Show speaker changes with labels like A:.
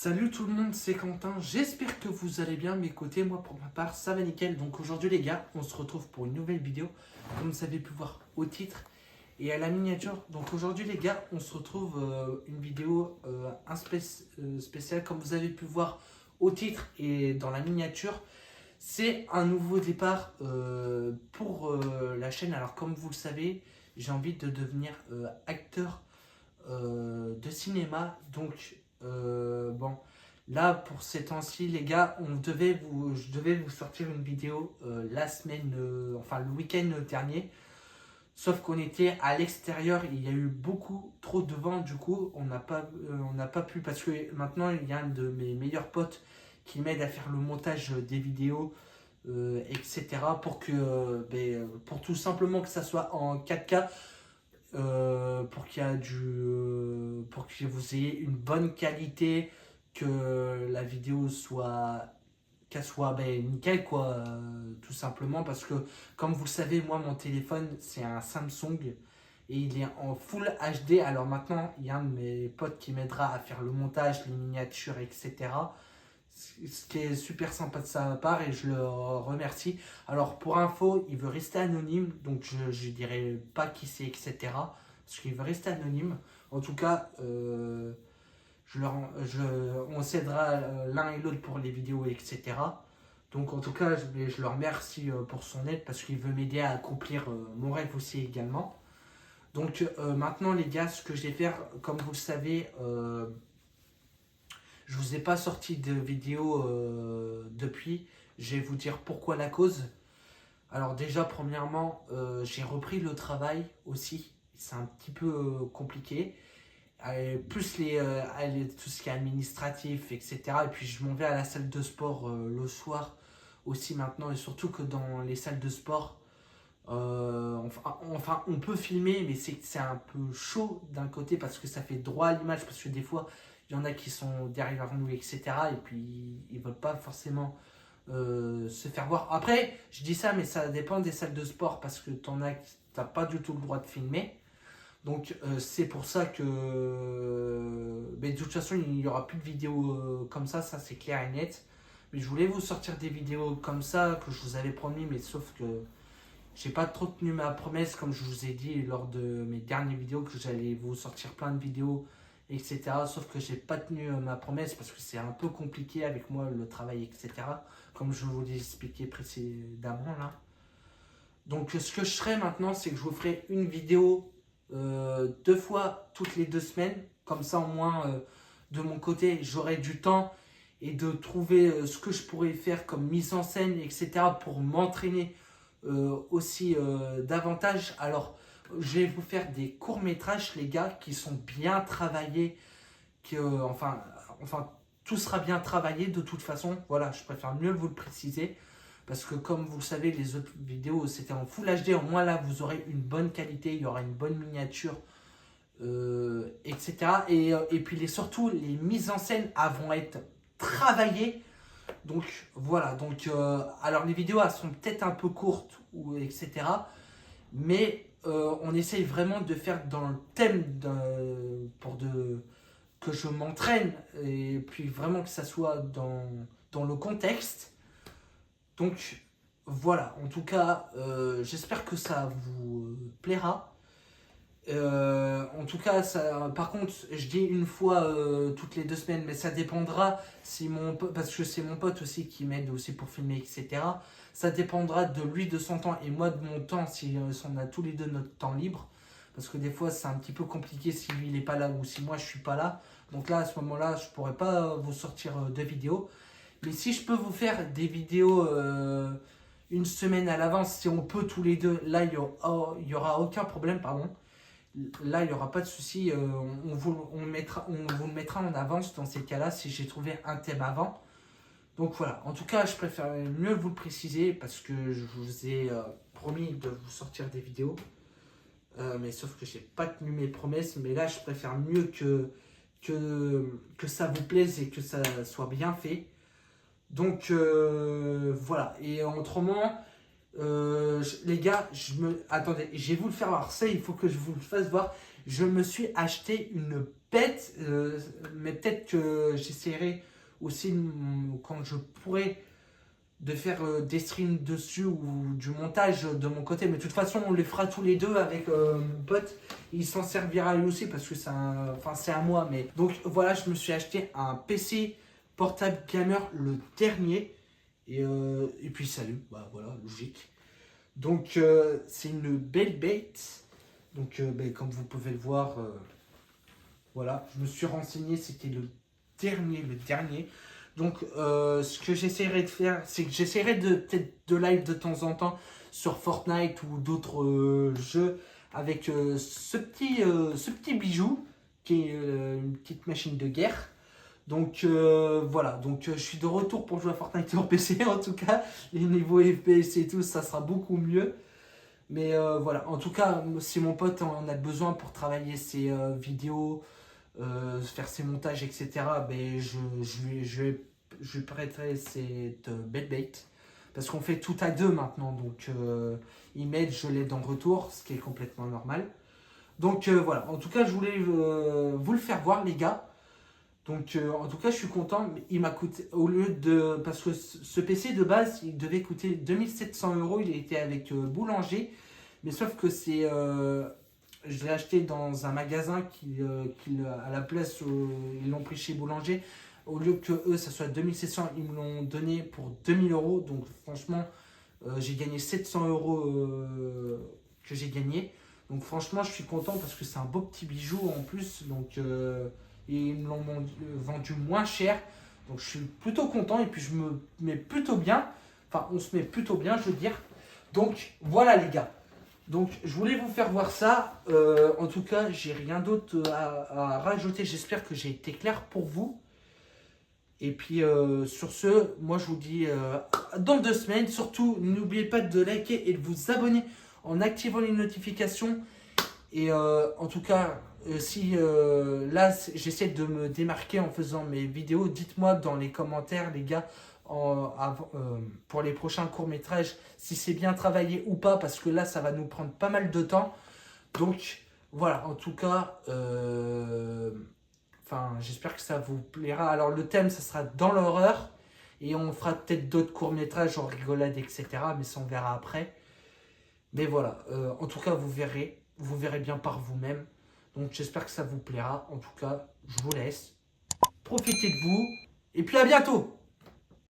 A: Salut tout le monde, c'est Quentin, j'espère que vous allez bien, mes côtés, moi pour ma part ça va nickel. Donc aujourd'hui les gars, on se retrouve pour une nouvelle vidéo, comme vous avez pu voir au titre et à la miniature. Donc aujourd'hui les gars, on se retrouve une vidéo spéciale, comme vous avez pu voir au titre et dans la miniature. C'est un nouveau départ pour la chaîne. Alors comme vous le savez, j'ai envie de devenir acteur de cinéma. Donc bon, là pour ces temps-ci les gars, je devais vous sortir une vidéo la semaine, enfin le week-end dernier. Sauf qu'on était à l'extérieur, il y a eu beaucoup trop de vent, du coup on n'a pas pu, parce que maintenant il y a un de mes meilleurs potes qui m'aide à faire le montage des vidéos, etc. Pour que, pour tout simplement que ça soit en 4K, pour qu'il y a pour que vous ayez une bonne qualité, que la vidéo soit qu'elle soit nickel quoi, tout simplement parce que comme vous le savez, moi mon téléphone c'est un Samsung et il est en full HD. Alors maintenant il y a un de mes potes qui m'aidera à faire le montage, les miniatures, etc. Ce qui est super sympa de sa part et je le remercie. Alors pour info, il veut rester anonyme, donc je dirai pas qui c'est, etc. Parce qu'il veut rester anonyme. En tout cas, on s'aidera l'un et l'autre pour les vidéos, etc. Donc en tout cas, je le remercie pour son aide parce qu'il veut m'aider à accomplir mon rêve aussi également. Donc maintenant les gars, ce que je vais faire, comme vous le savez, je vous ai pas sorti de vidéo depuis. Je vais vous dire pourquoi la cause. Alors déjà, premièrement, j'ai repris le travail aussi. C'est un petit peu compliqué. Plus tout ce qui est administratif, etc. Et puis je m'en vais à la salle de sport le soir aussi maintenant. Et surtout que dans les salles de sport, enfin, on peut filmer, mais c'est un peu chaud d'un côté parce que ça fait droit à l'image. Parce que des fois, il y en a qui sont derrière nous, etc. Et puis, ils ne veulent pas forcément se faire voir. Après, je dis ça, mais ça dépend des salles de sport parce que t'en as qui n'as pas du tout le droit de filmer. Donc, c'est pour ça que mais de toute façon, il n'y aura plus de vidéos comme ça c'est clair et net. Mais je voulais vous sortir des vidéos comme ça que je vous avais promis, mais sauf que j'ai pas trop tenu ma promesse, comme je vous ai dit lors de mes dernières vidéos, que j'allais vous sortir plein de vidéos, etc. Sauf que j'ai pas tenu ma promesse parce que c'est un peu compliqué avec moi, le travail, etc. Comme je vous l'ai expliqué précédemment là. Donc ce que je ferai maintenant, c'est que je vous ferai une vidéo 2 fois toutes les 2 semaines. Comme ça au moins, de mon côté, j'aurai du temps et de trouver ce que je pourrais faire comme mise en scène, etc. pour m'entraîner aussi davantage. Alors, je vais vous faire des courts-métrages, les gars, qui sont bien travaillés, enfin, tout sera bien travaillé de toute façon. Voilà, je préfère mieux vous le préciser. Parce que comme vous le savez, les autres vidéos, c'était en Full HD. Au moins là, vous aurez une bonne qualité, il y aura une bonne miniature, etc. Et puis surtout, les mises en scène vont être travaillées. Donc voilà, donc alors les vidéos elles sont peut-être un peu courtes ou etc. Mais on essaye vraiment de faire dans le thème que je m'entraîne et puis vraiment que ça soit dans le contexte. Donc voilà, en tout cas, j'espère que ça vous plaira. En tout cas, par contre, je dis une fois toutes les 2 semaines, mais ça dépendra si parce que c'est mon pote aussi qui m'aide aussi pour filmer, etc. Ça dépendra de lui, de son temps et moi de mon temps, si on a tous les deux notre temps libre. Parce que des fois, c'est un petit peu compliqué si lui il n'est pas là ou si moi je suis pas là. Donc là, à ce moment-là, je pourrais pas vous sortir de vidéos. Mais si je peux vous faire des vidéos une semaine à l'avance, si on peut tous les deux, là il y aura aucun problème, pardon. Là, il n'y aura pas de souci. On vous le mettra en avance dans ces cas-là si j'ai trouvé un thème avant. Donc voilà. En tout cas, je préfère mieux vous le préciser parce que je vous ai promis de vous sortir des vidéos. Mais sauf que je n'ai pas tenu mes promesses. Mais là, je préfère mieux que ça vous plaise et que ça soit bien fait. Donc voilà. Et autrement, Les gars, attendez, je vais vous le faire voir. Ça, il faut que je vous le fasse voir. Je me suis acheté une bête, mais peut-être que j'essaierai aussi, quand je pourrai, de faire des streams dessus ou du montage de mon côté. Mais de toute façon, on les fera tous les deux avec mon pote. Il s'en servira lui aussi parce que c'est à moi. Mais donc voilà, je me suis acheté un PC portable gamer, le dernier. Et puis salut, bah voilà, logique. Donc c'est une belle bête. Donc comme vous pouvez le voir, voilà, je me suis renseigné, c'était le dernier. Donc ce que j'essaierai de faire, c'est que j'essaierai peut-être de live de temps en temps sur Fortnite ou d'autres jeux avec ce petit bijou qui est une petite machine de guerre. Donc voilà, donc je suis de retour pour jouer à Fortnite sur PC en tout cas. Les niveaux FPS et tout, ça sera beaucoup mieux. Mais voilà, en tout cas, si mon pote en a besoin pour travailler ses vidéos, faire ses montages, etc., ben, je lui prêterai cette bête bait. Parce qu'on fait tout à deux maintenant, donc il m'aide, je l'aide en retour, ce qui est complètement normal. Donc voilà, en tout cas, je voulais vous le faire voir, les gars. Donc en tout cas, je suis content. Il m'a coûté, au lieu de. Parce que ce PC de base, il devait coûter 2700 euros. Il était avec Boulanger. Mais sauf que c'est. Je l'ai acheté dans un magasin à la place où ils l'ont pris chez Boulanger. Au lieu que eux, ça soit 2700, ils me l'ont donné pour 2000 euros. Donc franchement, j'ai gagné 700 euros que j'ai gagné. Donc franchement, je suis content parce que c'est un beau petit bijou en plus. Donc. Et ils me l'ont vendu moins cher. Donc je suis plutôt content et puis je me mets plutôt bien. Enfin, on se met plutôt bien, je veux dire. Donc voilà les gars. Donc je voulais vous faire voir ça. En tout cas, j'ai rien d'autre à rajouter. J'espère que j'ai été clair pour vous. Et puis sur ce, moi je vous dis dans 2 semaines. Surtout, n'oubliez pas de liker et de vous abonner en activant les notifications. Et en tout cas, si là j'essaie de me démarquer en faisant mes vidéos, dites-moi dans les commentaires, les gars, pour les prochains courts-métrages, si c'est bien travaillé ou pas, parce que là ça va nous prendre pas mal de temps. Donc voilà, en tout cas, j'espère que ça vous plaira. Alors le thème, ça sera dans l'horreur, et on fera peut-être d'autres courts-métrages en rigolade, etc. Mais ça on verra après. Mais voilà, en tout cas, vous verrez bien par vous-même. Donc j'espère que ça vous plaira. En tout cas, je vous laisse. Profitez de vous. Et puis à bientôt!